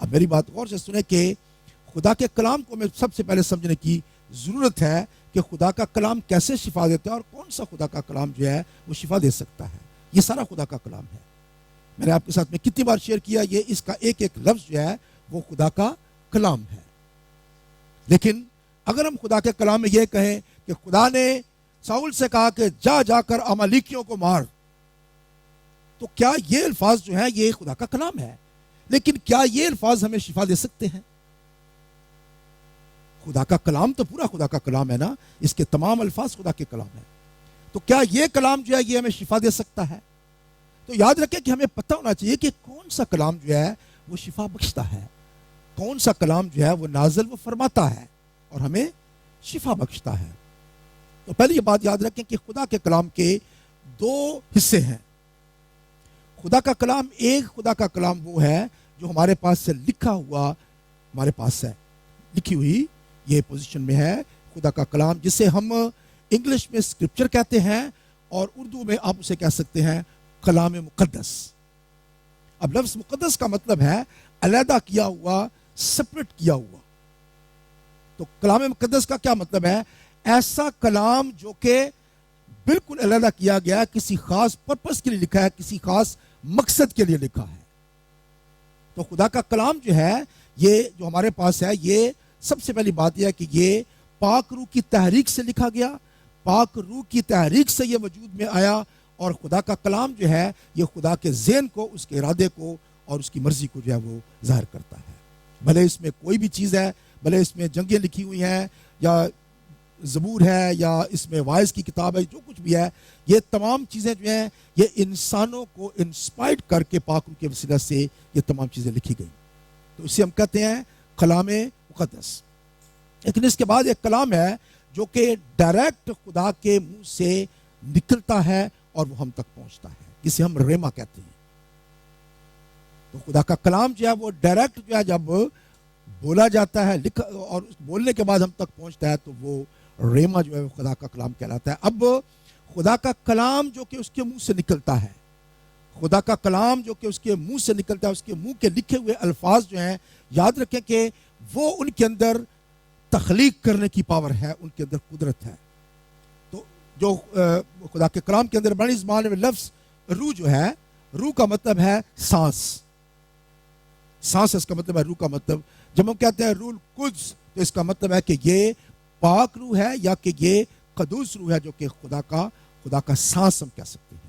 اب میری بات غور سے سنیں کہ خدا کے کلام کو ہمیں سب سے پہلے سمجھنے کی ضرورت ہے کہ خدا کا کلام کیسے شفا دیتا ہے اور کون سا خدا کا کلام جو ہے وہ شفا دے سکتا ہے. یہ سارا خدا کا کلام ہے. میں نے آپ کے ساتھ میں کتنی بار شیئر کیا, یہ اس کا ایک ایک لفظ جو ہے وہ خدا کا کلام ہے. لیکن اگر ہم خدا کے کلام میں یہ کہیں کہ خدا نے ساؤل سے کہا کہ جا جا کر عمالیکیوں کو مار, تو کیا یہ الفاظ جو ہیں یہ خدا کا کلام ہے؟ لیکن کیا یہ الفاظ ہمیں شفا دے سکتے ہیں؟ خدا کا کلام تو پورا خدا کا کلام ہے نا, اس کے تمام الفاظ خدا کے کلام ہیں. تو کیا یہ کلام جو ہے یہ ہمیں شفا دے سکتا ہے؟ تو یاد رکھیں کہ ہمیں پتہ ہونا چاہیے کہ کون سا کلام جو ہے وہ شفا بخشتا ہے, کون سا کلام جو ہے وہ نازل و فرماتا ہے اور ہمیں شفا بخشتا ہے. تو پہلی یہ بات یاد رکھیں کہ خدا کے کلام کے دو حصے ہیں. خدا کا کلام, ایک خدا کا کلام وہ ہے جو ہمارے پاس سے لکھا ہوا ہمارے پاس ہے, لکھی ہوئی یہ پوزیشن میں ہے خدا کا کلام, جسے ہم انگلش میں اسکرپچر کہتے ہیں اور اردو میں آپ اسے کہہ سکتے ہیں کلام مقدس. اب لفظ مقدس کا مطلب ہے علیحدہ کیا ہوا, سپریٹ کیا ہوا. تو کلام مقدس کا کیا مطلب ہے؟ ایسا کلام جو کہ بالکل علیحدہ کیا گیا, کسی خاص پرپس کے لیے لکھا ہے, کسی خاص مقصد کے لیے لکھا ہے. تو خدا کا کلام جو ہے یہ جو ہمارے پاس ہے, یہ سب سے پہلی بات یہ ہے کہ یہ پاک روح کی تحریک سے لکھا گیا, پاک روح کی تحریک سے یہ وجود میں آیا, اور خدا کا کلام جو ہے یہ خدا کے ذہن کو, اس کے ارادے کو اور اس کی مرضی کو جو ہے وہ ظاہر کرتا ہے. بھلے اس میں کوئی بھی چیز ہے, بھلے اس میں جنگیں لکھی ہوئی ہیں یا زبور ہے یا اس میں وائز کی کتاب ہے, جو کچھ بھی ہے, یہ تمام چیزیں جو ہیں یہ انسانوں کو انسپائرڈ کر کے پاک روح کے وسیلہ سے یہ تمام چیزیں لکھی گئی. تو اسے ہم کہتے ہیں کلام مقدس. لیکن اس کے بعد ایک کلام ہے جو کہ ڈائریکٹ خدا کے منہ سے نکلتا ہے اور وہ ہم تک پہنچتا ہے, جسے ہم ریما کہتے ہیں. تو خدا کا کلام جو ہے وہ ڈائریکٹ جو ہے جب بولا جاتا ہے, لکھا اور بولنے کے بعد ہم تک پہنچتا ہے, تو وہ ریما جو ہے وہ خدا کا کلام کہلاتا ہے. اب خدا کا کلام جو کہ اس کے منہ سے نکلتا ہے, خدا کا کلام جو کہ اس کے منہ سے نکلتا ہے, اس کے منہ کے لکھے ہوئے الفاظ جو ہیں, یاد رکھیں کہ وہ ان کے اندر تخلیق کرنے کی پاور ہے, ان کے اندر قدرت ہے. تو جو خدا کے کلام کے اندر بڑی زبان میں لفظ روح جو ہے, روح کا مطلب ہے سانس. سانس اس کا مطلب ہے روح کا مطلب. جب ہم کہتے ہیں روح القدس, تو اس کا مطلب ہے کہ یہ پاک روح ہے یا کہ یہ قدوس روح ہے, جو کہ خدا کا سانس ہم کہہ سکتے ہیں.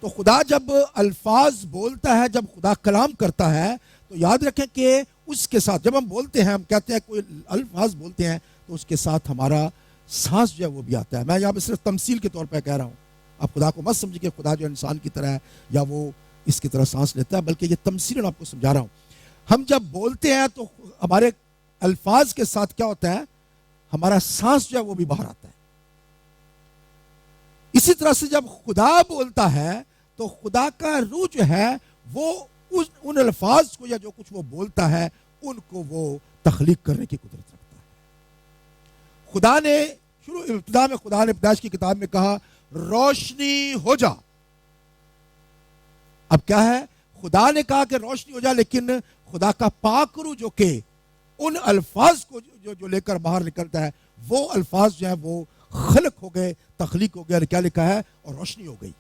تو خدا جب الفاظ بولتا ہے, جب خدا کلام کرتا ہے, تو یاد رکھیں کہ اس کے ساتھ جب ہم بولتے ہیں, ہم کہتے ہیں کوئی الفاظ بولتے ہیں, تو اس کے ساتھ ہمارا سانس جو ہے وہ بھی آتا ہے. میں یہاں پہ صرف تمثیل کے طور پہ کہہ رہا ہوں, آپ خدا کو مت سمجھیں کہ خدا جو انسان کی طرح ہے یا وہ اس کی طرح سانس لیتا ہے, بلکہ یہ تمثیل آپ کو سمجھا رہا ہوں. ہم جب بولتے ہیں تو ہمارے الفاظ کے ساتھ کیا ہوتا ہے, ہمارا سانس جو ہے وہ بھی باہر آتا ہے. اسی طرح سے جب خدا بولتا ہے تو خدا کا روح جو ہے وہ ان الفاظ کو یا جو کچھ وہ بولتا ہے ان کو وہ تخلیق کرنے کی قدرت رکھتا ہے. خدا نے ابتدا میں خدا نے پیدائش کی کتاب میں کہا روشنی ہو جا. اب کیا ہے, خدا نے کہا کہ روشنی ہو جا, لیکن خدا کا پاک روح جو کہ ان الفاظ کو جو لے کر باہر نکلتا ہے, وہ الفاظ جو ہیں وہ خلق ہو گئے, تخلیق ہو گئے. کیا لکھا ہے, اور روشنی ہو گئی.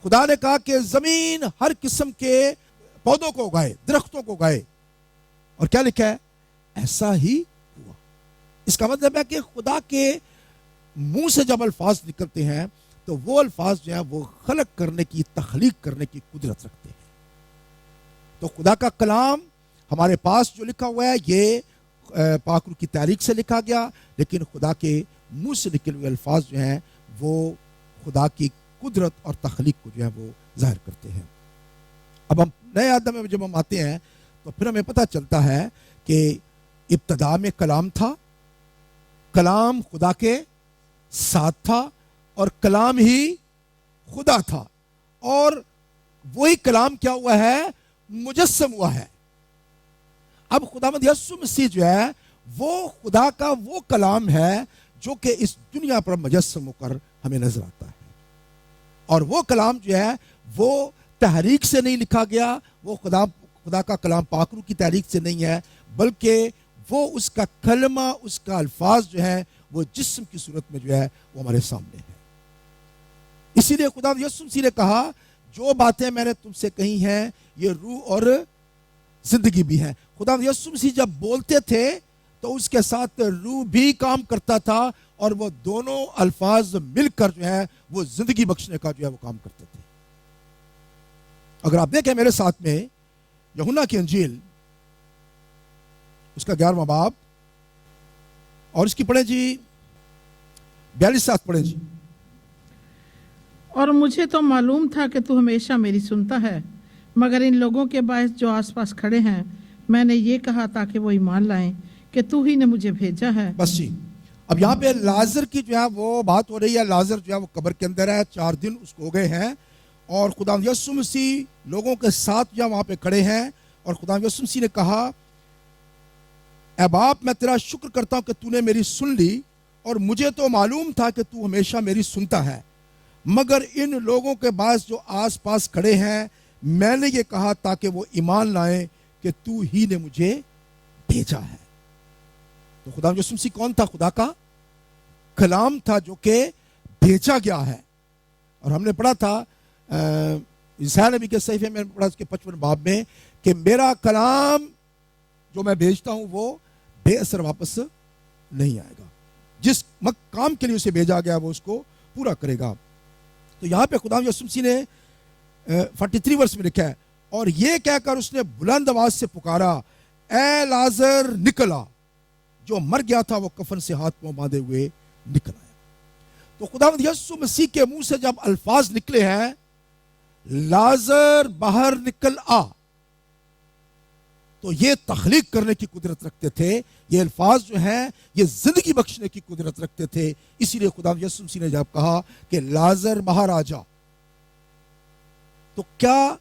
خدا نے کہا کہ زمین ہر قسم کے پودوں کو اگائے, درختوں کو اگائے, اور کیا لکھا ہے, ایسا ہی ہوا. اس کا مطلب ہے کہ خدا کے منہ سے جب الفاظ نکلتے ہیں تو وہ الفاظ جو ہیں وہ خلق کرنے کی, تخلیق کرنے کی قدرت رکھتے ہیں. تو خدا کا کلام ہمارے پاس جو لکھا ہوا ہے یہ پاک روح کی تحریک سے لکھا گیا, لیکن خدا کے منہ سے نکلے ہوئے الفاظ جو ہیں وہ خدا کی قدرت اور تخلیق کو جو ہے وہ ظاہر کرتے ہیں. اب ہم نئے آدم میں جب ہم آتے ہیں تو پھر ہمیں پتہ چلتا ہے کہ ابتدا میں کلام تھا, کلام خدا کے ساتھ تھا, اور کلام ہی خدا تھا, اور وہی کلام کیا ہوا ہے, مجسم ہوا ہے. اب خداوند یسوع مسیح جو ہے وہ خدا کا وہ کلام ہے جو کہ اس دنیا پر مجسم ہو کر ہمیں نظر آتا ہے. اور وہ کلام جو ہے وہ تحریک سے نہیں لکھا گیا, وہ خدا کا کلام پاک روح کی تحریک سے نہیں ہے، بلکہ وہ اس کا کلمہ، اس کا الفاظ جو ہے وہ جسم کی صورت میں جو ہے وہ ہمارے سامنے ہے۔ اسی لیے خدا یسوع مسیح نے کہا جو باتیں میں نے تم سے کہی ہیں یہ روح اور زندگی بھی ہیں۔ خدا یسوع مسیح جب بولتے تھے تو اس کے ساتھ روح بھی کام کرتا تھا، اور وہ دونوں الفاظ مل کر جو ہے وہ زندگی بخشنے کا جو ہے وہ کام کرتے تھے۔ اگر آپ دیکھیں میرے ساتھ میں یوحنا کی انجیل اس کا 11واں باب اور اس کی پڑھیں جی 42 آیت پڑھیں جی۔ اور مجھے تو معلوم تھا کہ تو ہمیشہ میری سنتا ہے، مگر ان لوگوں کے باعث جو آس پاس کھڑے ہیں میں نے یہ کہا تاکہ وہ ایمان لائیں کہ تو ہی نے مجھے بھیجا ہے۔ بس جی، اب یہاں پہ لازر کی جو ہے وہ بات ہو رہی ہے۔ لازر جو ہے وہ قبر کے اندر ہے، 4 دن اس کو ہو گئے ہیں، اور خدا یسوع مسیح لوگوں کے ساتھ جو وہاں پہ کھڑے ہیں، اور خدا یسوع مسیح نے کہا اے باپ میں تیرا شکر کرتا ہوں کہ تو نے میری سن لی، اور مجھے تو معلوم تھا کہ تو ہمیشہ میری سنتا ہے، مگر ان لوگوں کے باعث جو آس پاس کھڑے ہیں میں نے یہ کہا تاکہ وہ ایمان لائیں کہ تو ہی نے مجھے بھیجا ہے۔ تو خدا یسوع مسیح کون تھا؟ خدا کا کلام تھا جو کہ بھیجا گیا ہے۔ اور ہم نے پڑھا تھا عیسیٰ نبی کے صحیفے میں پڑھا اس کے 55 باب میں کہ میرا کلام جو میں بھیجتا ہوں وہ بے اثر واپس نہیں آئے گا، جس کام کے لیے اسے بھیجا گیا وہ اس کو پورا کرے گا۔ تو یہاں پہ خدا یسوع مسیح نے 43 ورس میں لکھا ہے اور یہ کہہ کر اس نے بلند آواز سے پکارا اے لازر نکل آ۔ جو مر گیا تھا وہ کفن سے ہاتھ پاؤں باندھے ہوئے نکل آیا۔ تو خداوند یسوع مسیح کے منہ سے جب الفاظ نکلے ہیں لازر باہر نکل آ، تو یہ تخلیق کرنے کی قدرت رکھتے تھے، یہ الفاظ جو ہیں یہ زندگی بخشنے کی قدرت رکھتے تھے۔ اسی لیے خداوند یسوع مسیح نے جب کہا کہ لازر باہر آ جا، تو کیا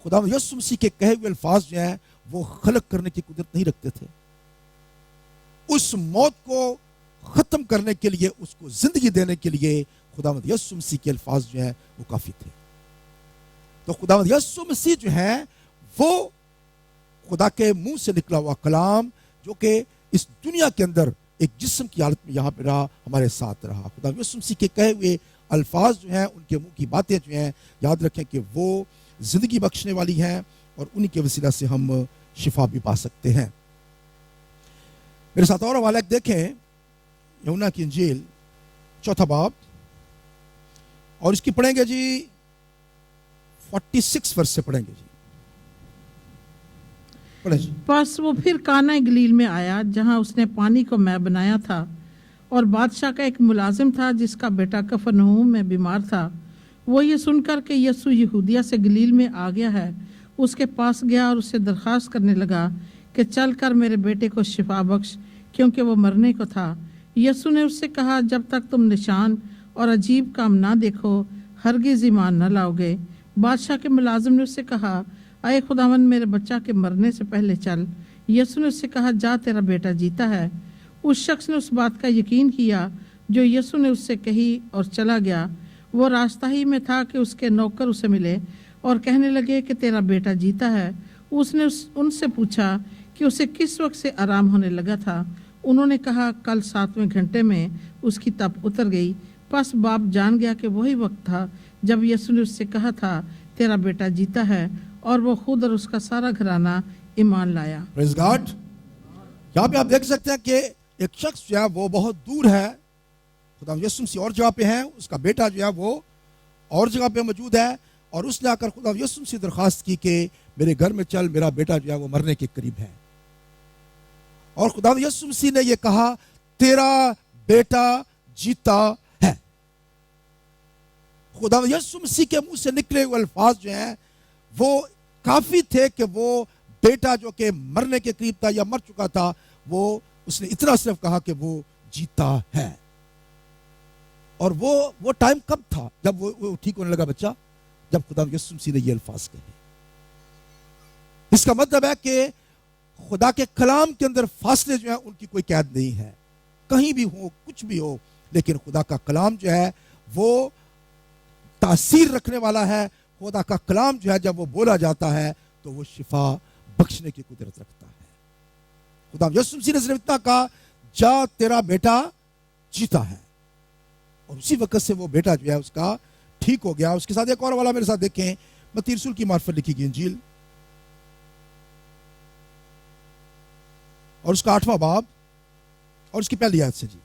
خداوند یسوع مسیح کے کہے ہوئے الفاظ جو ہیں وہ خلق کرنے کی قدرت نہیں رکھتے تھے؟ اس موت کو ختم کرنے کے لیے، اس کو زندگی دینے کے لیے خداوند یسوع مسیح کے الفاظ جو ہیں وہ کافی تھے۔ تو خداوند یسوع مسیح جو ہے وہ خدا کے منہ سے نکلا ہوا کلام جو کہ اس دنیا کے اندر ایک جسم کی حالت میں یہاں پہ رہا، ہمارے ساتھ رہا۔ خداوند یسوع مسیح کے کہے ہوئے الفاظ جو ہیں، ان کے منہ کی باتیں جو ہیں، یاد رکھیں کہ وہ زندگی بخشنے والی ہیں، اور انہی کے وسیلہ سے ہم شفا بھی پا سکتے ہیں۔ میرے ساتھ اور حوالہ دیکھیں یوحنا کی انجیل 4 باب اور اس کی پڑھیں گے جی 46 ورس سے پڑھیں گے جی۔ پڑھیں جی۔ پس وہ پھر کانا گلیل میں آیا جہاں اس نے پانی کو مے بنایا تھا، اور بادشاہ کا ایک ملازم تھا جس کا بیٹا کفرنہوم میں بیمار تھا۔ وہ یہ سن کر کہ یسوع یہودیہ سے گلیل میں آ گیا ہے اس کے پاس گیا اور اس سے درخواست کرنے لگا کہ چل کر میرے بیٹے کو شفا بخش، کیونکہ وہ مرنے کو تھا۔ یسوع نے اس سے کہا جب تک تم نشان اور عجیب کام نہ دیکھو ہرگز ایمان نہ لاؤ گے۔ بادشاہ کے ملازم نے اس سے کہا اے خداوند میرے بچہ کے مرنے سے پہلے چل۔ یسوع نے اس سے کہا جا تیرا بیٹا جیتا ہے۔ اس شخص نے اس بات کا یقین کیا جو یسوع نے اس سے کہی اور چلا گیا۔ وہ راستہ ہی میں تھا کہ اس کے نوکر اسے ملے اور کہنے لگے کہ تیرا بیٹا جیتا ہے۔ اس نے ان سے پوچھا کہ اسے کس وقت سے آرام ہونے لگا تھا۔ انہوں نے کہا کل 7ویں گھنٹے میں اس کی تپ اتر گئی۔ پس باپ جان گیا کہ وہی وقت تھا جب یسوع نے اس سے کہا تھا تیرا بیٹا جیتا ہے، اور وہ خود اور اس کا سارا گھرانہ ایمان لایا۔ پریز گاڈ۔ یہاں پہ آپ دیکھ سکتے ہیں کہ ایک شخص جو ہے وہ بہت دور ہے، خدا یسوع مسیح اور جگہ پہ ہے، اس کا بیٹا جو ہے وہ اور جگہ پہ موجود ہے، اور اس نے آ کر خدا یسوع مسیح درخواست کی کہ میرے گھر میں چل، میرا بیٹا جو ہے وہ مرنے کے قریب ہے۔ اور خدا یسوع مسیح نے یہ کہا تیرا بیٹا جیتا ہے۔ خدا یسوع مسیح کے منہ سے نکلے ہوئے الفاظ جو ہیں وہ کافی تھے کہ وہ بیٹا جو کہ مرنے کے قریب تھا یا مر چکا تھا، وہ اس نے اتنا صرف کہا کہ وہ جیتا ہے۔ اور وہ ٹائم کب تھا جب وہ ٹھیک ہونے لگا بچہ؟ جب خدا یسوع مسیح نے یہ الفاظ کہے۔ اس کا مطلب ہے کہ خدا کے کلام کے اندر فاصلے جو ہیں ان کی کوئی قید نہیں ہے، کہیں بھی ہو کچھ بھی ہو، لیکن خدا کا کلام جو ہے وہ تاثیر رکھنے والا ہے۔ خدا کا کلام جو ہے جب وہ بولا جاتا ہے تو وہ شفا بخشنے کی قدرت رکھتا ہے. خدا یسوع مسیح نے اتنا کہا جا تیرا بیٹا جیتا ہے, اور اسی وقت سے وہ بیٹا جو ہے اس کا ٹھیک ہو گیا. اس کے ساتھ ایک اور والا میرے ساتھ دیکھیں, متی رسول کی معرفت لکھی گئی انجیل اور اس کا 8واں باب اور اس کی پہلی آیت سے. جی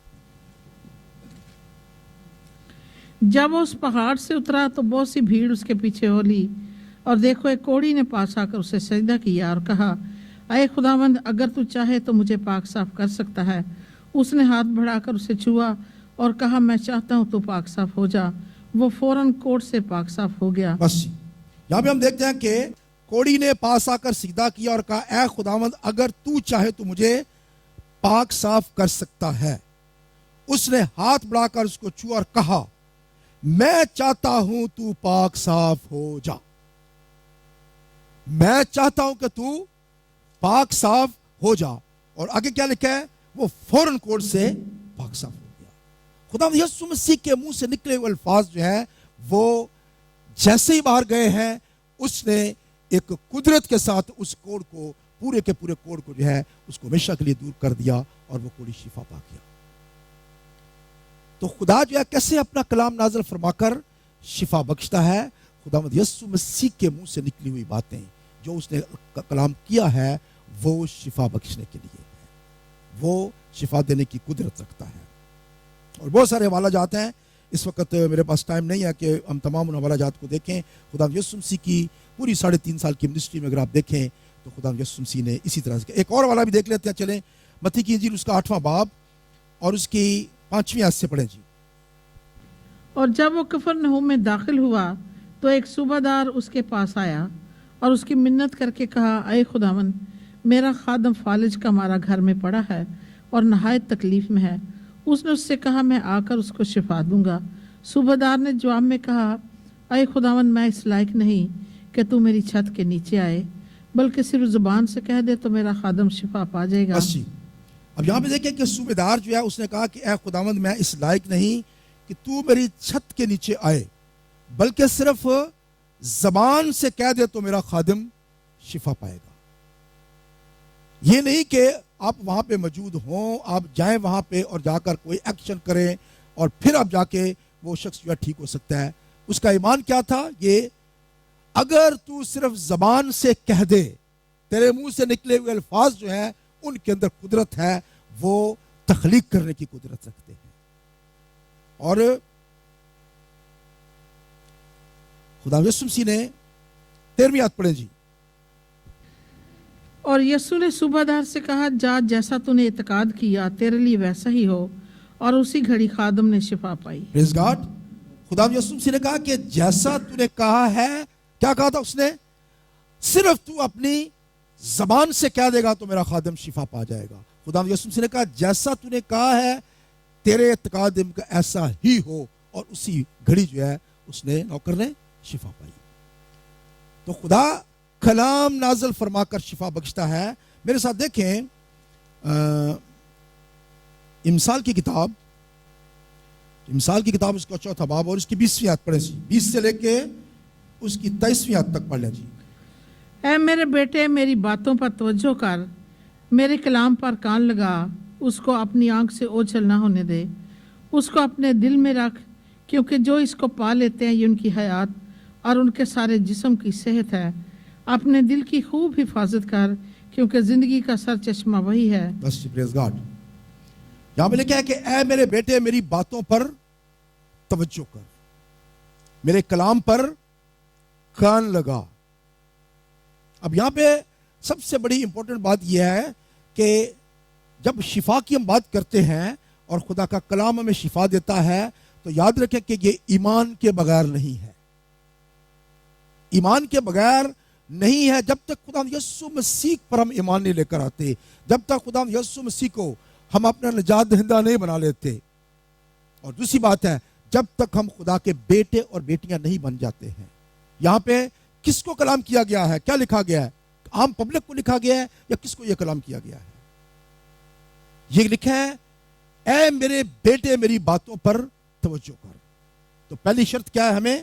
جب وہ اس پہاڑ سے اترا تو بہت سی بھیڑ اس کے پیچھے ہو لی, اور دیکھو ایک کوڑی نے پاس آ کر اسے سجدہ کیا اور کہا اے خداوند اگر تو چاہے تو مجھے پاک صاف کر سکتا ہے. اس نے ہاتھ بڑھا کر اسے چھوا اور کہا میں چاہتا ہوں تو پاک صاف ہو جا. وہ فوراً کوڑ سے پاک صاف ہو گیا. بس یہاں پہ ہم دیکھتے ہیں کہ کوڑی نے پاس آ کر سجدہ کیا اور کہا اے خداوند اگر تو چاہے تو مجھے پاک صاف کر سکتا ہے. اس نے ہاتھ بڑھا کر اس کو چھوا اور کہا میں چاہتا ہوں تو پاک صاف ہو جا. میں چاہتا ہوں کہ تو پاک صاف ہو جا. اور آگے کیا لکھا ہے, وہ فوراً کوڑ سے پاک صاف ہو گیا. خدا یسوع مسیح کے منہ سے نکلے ہوئے الفاظ جو ہیں وہ جیسے ہی باہر گئے ہیں, اس نے ایک قدرت کے ساتھ اس کوڑ کو, پورے کے پورے کوڑ کو جو ہے اس کو ہمیشہ کے لیے دور کر دیا اور وہ کوڑی شفا پا گیا. تو خدا جو ہے کیسے اپنا کلام نازل فرما کر شفا بخشتا ہے. خداوند یسوع مسیح کے منہ سے نکلی ہوئی باتیں جو اس نے کلام کیا ہے وہ شفا بخشنے کے لیے ہے, وہ شفا دینے کی قدرت رکھتا ہے. اور بہت سارے حوالہ جات ہیں, اس وقت میرے پاس ٹائم نہیں ہے کہ ہم تمام ان حوالہ جات کو دیکھیں. خدا یسوع مسیح کی پوری 3.5 سال کی منسٹری میں اگر آپ دیکھیں تو خدا یسوع مسیح نے اسی طرح سے. ایک اور والا بھی دیکھ لیتے ہیں, چلیں متی کی انجیل اس کا 8واں باب اور اس کی 5ویں آیت سے پڑھیں. جی اور جب وہ کفرنہوم میں داخل ہوا تو ایک صوبہ دار اس کے پاس آیا اور اس کی منت کر کے کہا اے خداوند میرا خادم فالج کا مارا گھر میں پڑا ہے اور نہایت تکلیف میں ہے. اس نے اس سے کہا میں آ کر اس کو شفا دوں گا. صوبہ دار نے جواب میں کہا اے خداوند میں اس لائق نہیں کہ تو میری چھت کے نیچے آئے, بلکہ صرف زبان سے کہہ دے تو میرا خادم شفا پا جائے گا. اب یہاں پہ دیکھیں کہ صوبہ دار جو ہے اس نے کہا کہ اے خداوند میں اس لائق نہیں کہ تو میری چھت کے نیچے آئے, بلکہ صرف زبان سے کہہ دے تو میرا خادم شفا پائے گا. یہ نہیں کہ آپ وہاں پہ موجود ہوں, آپ جائیں وہاں پہ اور جا کر کوئی ایکشن کریں اور پھر آپ جا کے وہ شخص جو ہے ٹھیک ہو سکتا ہے. اس کا ایمان کیا تھا, یہ اگر تو صرف زبان سے کہہ دے, تیرے منہ سے نکلے ہوئے الفاظ جو ہیں ان کے اندر قدرت ہے, وہ تخلیق کرنے کی قدرت رکھتے ہیں. اور خدا یسوع مسیح نے 13ویں آیت پڑھیں. جی اور یسوع نے صوبہ دار سے کہا جا جیسا تو نے اعتقاد کیا تیرے لیے ویسا ہی ہو, اور اسی گھڑی خادم نے شفا پائی. پریز گاڈ. خدا یسوع مسیح نے کہا کہ جیسا تو نے کہا ہے, کیا کہا تھا اس نے, صرف تو اپنی زبان سے کہہ دے گا تو میرا خادم شفا پا جائے گا. خدا یسوع مسیح نے کہا جیسا تو نے کہا ہے تیرے اعتقاد کا ایسا ہی ہو, اور اسی گھڑی جو ہے اس نے نوکر نے شفا پائی. تو خدا کلام نازل فرما کر شفا بخشتا ہے. میرے ساتھ دیکھیں امثال کی کتاب اس کا 4واں باب اور اس کی 20ویں آیت پڑھیں. 20 سے لے کے اس کی 23ویں آیت تک پڑھ لیں. جی اے میرے بیٹے میری باتوں پر توجہ کر, میرے کلام پر کان لگا, اس کو اپنی آنکھ سے اوجھل نہ ہونے دے, اس کو اپنے دل میں رکھ, کیونکہ جو اس کو پا لیتے ہیں یہ ان کی حیات اور ان کے سارے جسم کی صحت ہے. اپنے دل کی خوب حفاظت کر, کیونکہ زندگی کا سر چشمہ وہی ہے. بس پریز گاڈ. یہاں پہ لکھا ہے کہ اے میرے بیٹے میری باتوں پر توجہ کر, میرے کلام پر کان لگا. اب یہاں پہ سب سے بڑی امپورٹنٹ بات یہ ہے کہ جب شفا کی ہم بات کرتے ہیں اور خدا کا کلام ہمیں شفا دیتا ہے تو یاد رکھیں کہ یہ ایمان کے بغیر نہیں ہے. ایمان کے بغیر نہیں ہے. جب تک خدا یسوع مسیح پر ہم ایمان نہیں لے کر آتے, جب تک خدا یسوع مسیح کو ہم اپنا نجات دہندہ نہیں بنا لیتے, اور دوسری بات ہے جب تک ہم خدا کے بیٹے اور بیٹیاں نہیں بن جاتے ہیں. یہاں پہ کس کو کلام کیا گیا ہے, کیا لکھا گیا ہے, عام پبلک کو لکھا گیا ہے یا کس کو یہ کلام کیا گیا ہے؟ یہ لکھا ہے اے میرے بیٹے میری باتوں پر توجہ کر. تو پہلی شرط کیا ہے, ہمیں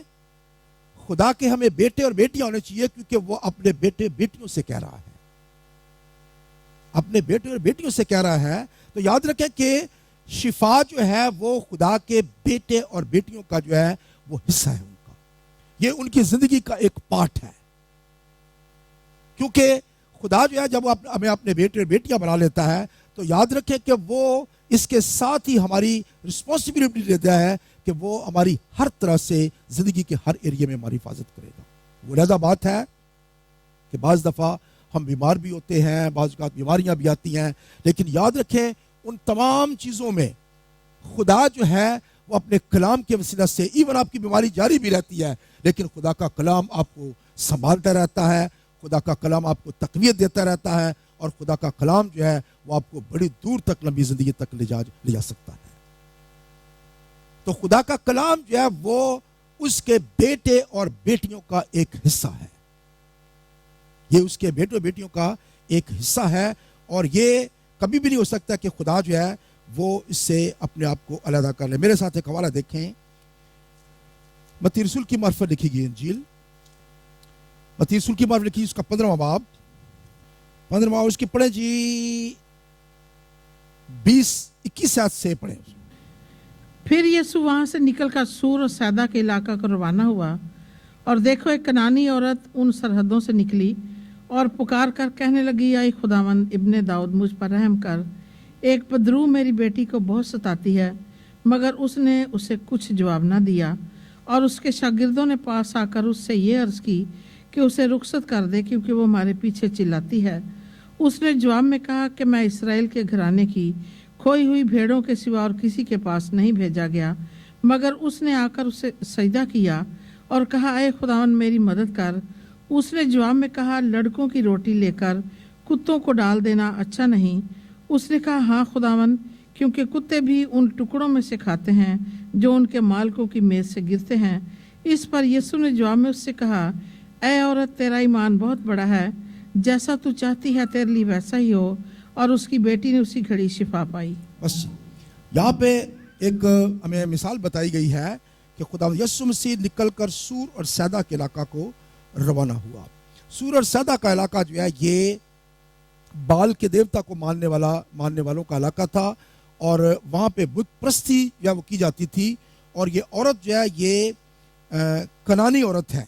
خدا کے ہمیں بیٹے اور بیٹیاں ہونے چاہیے، کیونکہ وہ اپنے بیٹے بیٹیوں سے کہہ رہا ہے، اپنے بیٹے اور بیٹیوں سے کہہ رہا ہے۔ تو یاد رکھیں کہ شفا جو ہے وہ خدا کے بیٹے اور بیٹیوں کا جو ہے وہ حصہ ہے، ان کا، یہ ان کی زندگی کا ایک پارٹ ہے، کیونکہ خدا جو ہے جب وہ ہمیں اپنے بیٹے اور بیٹیاں بنا لیتا ہے تو یاد رکھیں کہ وہ اس کے ساتھ ہی ہماری رسپانسبلٹی لیتا ہے کہ وہ ہماری ہر طرح سے زندگی کے ہر ایریے میں ہماری حفاظت کرے گا۔ وہ لہذا بات ہے کہ بعض دفعہ ہم بیمار بھی ہوتے ہیں، بعض اوقات بیماریاں بھی آتی ہیں، لیکن یاد رکھیں ان تمام چیزوں میں خدا جو ہے وہ اپنے کلام کے وسیلہ سے، ایون آپ کی بیماری جاری بھی رہتی ہے لیکن خدا کا کلام آپ کو سنبھالتا رہتا ہے، خدا کا کلام آپ کو تقویت دیتا رہتا ہے، اور خدا کا کلام جو ہے وہ آپ کو بڑی دور تک، لمبی زندگی تک لے جا سکتا ہے۔ تو خدا کا کلام جو ہے وہ اس کے بیٹے اور بیٹیوں کا ایک حصہ ہے، یہ اس کے بیٹے اور بیٹیوں کا ایک حصہ ہے، اور یہ کبھی بھی نہیں ہو سکتا کہ خدا جو ہے وہ اس سے اپنے آپ کو علیحدہ کر لے۔ میرے ساتھ ایک حوالہ دیکھیں، متی رسول کی معرفت لکھی گئی انجیل، متی رسول کی معرفت لکھی، اس کا 15واں باب، 15واں، اس کی پڑھیں جی 20-21 آیت سے پڑھیں۔ پھر یسوع وہاں سے نکل کر سور اور سیدا کے علاقہ کو روانہ ہوا، اور دیکھو ایک کنانی عورت ان سرحدوں سے نکلی اور پکار کر کہنے لگی، اے خداوند ابن داؤد مجھ پر رحم کر، ایک بدرو میری بیٹی کو بہت ستاتی ہے۔ مگر اس نے اسے کچھ جواب نہ دیا، اور اس کے شاگردوں نے پاس آ کر اس سے یہ عرض کی کہ اسے رخصت کر دے، کیونکہ وہ ہمارے پیچھے چلاتی ہے۔ اس نے جواب میں کہا کہ میں اسرائیل کے گھرانے کی کھوئی ہوئی بھیڑوں کے سوا اور کسی کے پاس نہیں بھیجا گیا۔ مگر اس نے آ کر اسے سجدہ کیا اور کہا، اے خداوند میری مدد کر۔ اس نے جواب میں کہا، لڑکوں کی روٹی لے کر کتوں کو ڈال دینا اچھا نہیں۔ اس نے کہا، ہاں خداوند، کیونکہ کتے بھی ان ٹکڑوں میں سے کھاتے ہیں جو ان کے مالکوں کی میز سے گرتے ہیں۔ اس پر یسوع نے جواب میں اس سے کہا، اے عورت، تیرا ایمان بہت بڑا ہے، جیسا تو چاہتی ہے تیرے لیے ویسا ہی ہو۔ اور اس کی بیٹی نے اسی گھڑی شفا پائی۔ بس یہاں پہ ایک ہمیں مثال بتائی گئی ہے کہ خدا یسوع مسیح نکل کر سور اور سیدا کے علاقہ کو روانہ ہوا۔ سور اور سیدا کا علاقہ جو ہے یہ بال کے دیوتا کو ماننے والوں کا علاقہ تھا، اور وہاں پہ بت پرستی جو ہے وہ کی جاتی تھی، اور یہ عورت جو ہے یہ کنانی عورت ہے،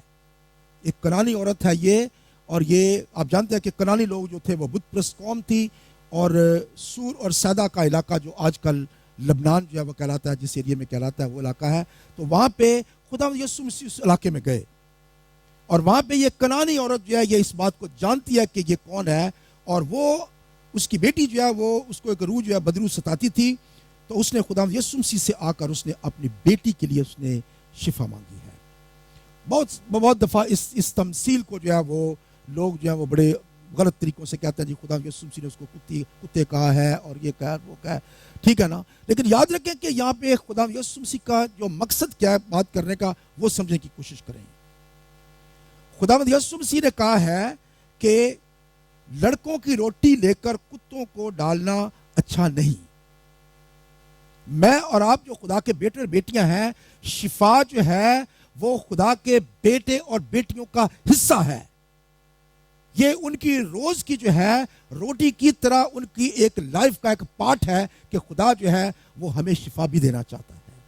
ایک کنانی عورت ہے یہ، اور یہ آپ جانتے ہیں کہ کنانی لوگ جو تھے وہ بت پرست قوم تھی، اور سور اور سیدا کا علاقہ جو آج کل لبنان جو ہے وہ کہلاتا ہے، جس ایریے میں کہلاتا ہے وہ علاقہ ہے، تو وہاں پہ خدا یسوع مسیح اس علاقے میں گئے، اور وہاں پہ یہ کنانی عورت جو ہے یہ اس بات کو جانتی ہے کہ یہ کون ہے، اور وہ اس کی بیٹی جو ہے وہ اس کو ایک روح جو ہے بدرو ستاتی تھی، تو اس نے خدا یسوع مسیح سے آ کر اس نے اپنی بیٹی کے لیے اس نے شفا مانگی ہے۔ بہت دفعہ اس تمثیل کو جو ہے وہ لوگ جو ہے وہ بڑے غلط طریقوں سے کہتے ہیں، جی خدا یسوع مسیح نے اس کو کتے کہا ہے اور یہ کہا وہ کہا ہے، ٹھیک ہے نا، لیکن یاد رکھیں کہ یہاں پہ خدا یسوع مسیح کا جو مقصد کیا ہے بات کرنے کا وہ سمجھنے کی کوشش کریں۔ خدا یسوع مسیح نے کہا ہے کہ لڑکوں کی روٹی لے کر کتوں کو ڈالنا اچھا نہیں۔ میں اور آپ جو خدا کے بیٹے اور بیٹیاں ہیں، شفا جو ہے وہ خدا کے بیٹے اور بیٹیوں کا حصہ ہے، یہ ان کی روز کی جو ہے روٹی کی طرح ان کی ایک لائف کا ایک پارٹ ہے کہ خدا جو ہے وہ ہمیں شفا بھی دینا چاہتا ہے۔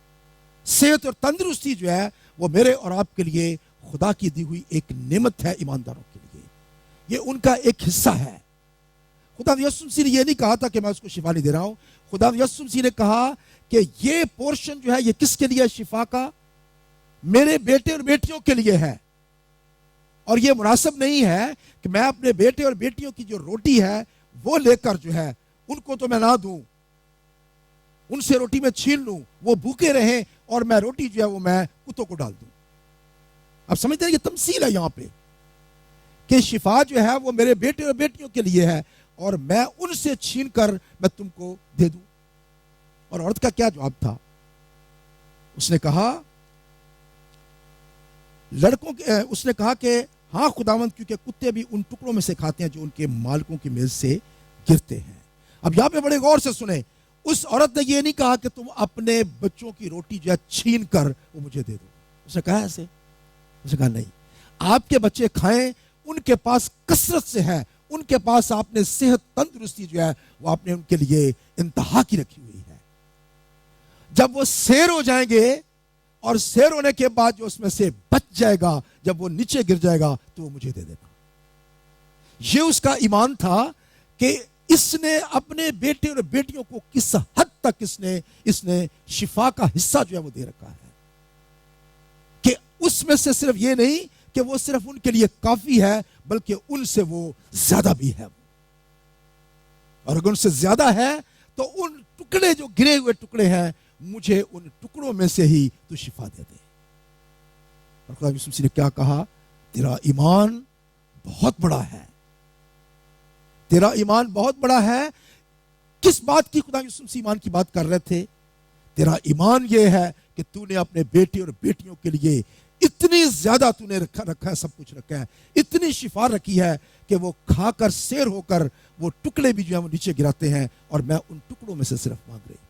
صحت اور تندرستی جو ہے وہ میرے اور آپ کے لیے خدا کی دی ہوئی ایک نعمت ہے، ایمانداروں کے لیے یہ ان کا ایک حصہ ہے۔ خدا یسوع مسیح نے یہ نہیں کہا تھا کہ میں اس کو شفا نہیں دے رہا ہوں، خدا یسوع مسیح نے کہا کہ یہ پورشن جو ہے یہ کس کے لیے شفا کا؟ میرے بیٹے اور بیٹیوں کے لیے ہے، اور یہ مناسب نہیں ہے کہ میں اپنے بیٹے اور بیٹیوں کی جو روٹی ہے وہ لے کر جو ہے ان کو تو میں نہ دوں، ان سے روٹی میں چھین لوں، وہ بھوکے رہیں اور میں روٹی جو ہے وہ میں کتوں کو ڈال دوں۔ اب سمجھتے ہیں یہ تمثیل ہے یہاں پہ کہ شفا جو ہے وہ میرے بیٹے اور بیٹیوں کے لیے ہے، اور میں ان سے چھین کر میں تم کو دے دوں۔ اور عورت کا کیا جواب تھا؟ اس نے کہا اس نے کہا کہ ہاں خداوند، کیونکہ کتے بھی ان ٹکڑوں میں سے کھاتے ہیں جو ان کے مالکوں کی میز سے گرتے ہیں۔ اب یہاں پہ بڑے غور سے سنیں، اس عورت نے یہ نہیں کہا کہ تم اپنے بچوں کی روٹی جو ہے چھین کر وہ مجھے دے دو، اس نے کہا ایسے اس نے کہا نہیں, آپ کے بچے کھائیں, ان کے پاس کثرت سے ہے, ان کے پاس آپ نے صحت تندرستی جو ہے وہ آپ نے ان کے لیے انتہا کی رکھی ہوئی ہے. جب وہ سیر ہو جائیں گے اور سیر ہونے کے بعد جو اس میں سے بچ جائے گا, جب وہ نیچے گر جائے گا تو وہ مجھے دے دینا. یہ اس کا ایمان تھا کہ اس نے اپنے بیٹے اور بیٹیوں کو کس حد تک اس نے شفا کا حصہ جو ہے وہ دے رکھا ہے, کہ اس میں سے صرف یہ نہیں کہ وہ صرف ان کے لیے کافی ہے, بلکہ ان سے وہ زیادہ بھی ہے. اور اگر ان سے زیادہ ہے تو ان ٹکڑے جو گرے ہوئے ٹکڑے ہیں, مجھے ان ٹکڑوں میں سے ہی تو شفا دے دے. اور خدا یسوع مسیح نے کیا کہا؟ تیرا ایمان بہت بڑا ہے, تیرا ایمان بہت بڑا ہے. کس بات کی خدا یسوع مسیح ایمان کی بات کر رہے تھے؟ تیرا ایمان یہ ہے کہ تو نے اپنے بیٹے اور بیٹیوں کے لیے اتنی زیادہ تو نے رکھا ہے, سب کچھ رکھا ہے, اتنی شفا رکھی ہے کہ وہ کھا کر سیر ہو کر وہ ٹکڑے بھی جو ہیں وہ نیچے گراتے ہیں, اور میں ان ٹکڑوں میں سے صرف مانگ رہی ہوں.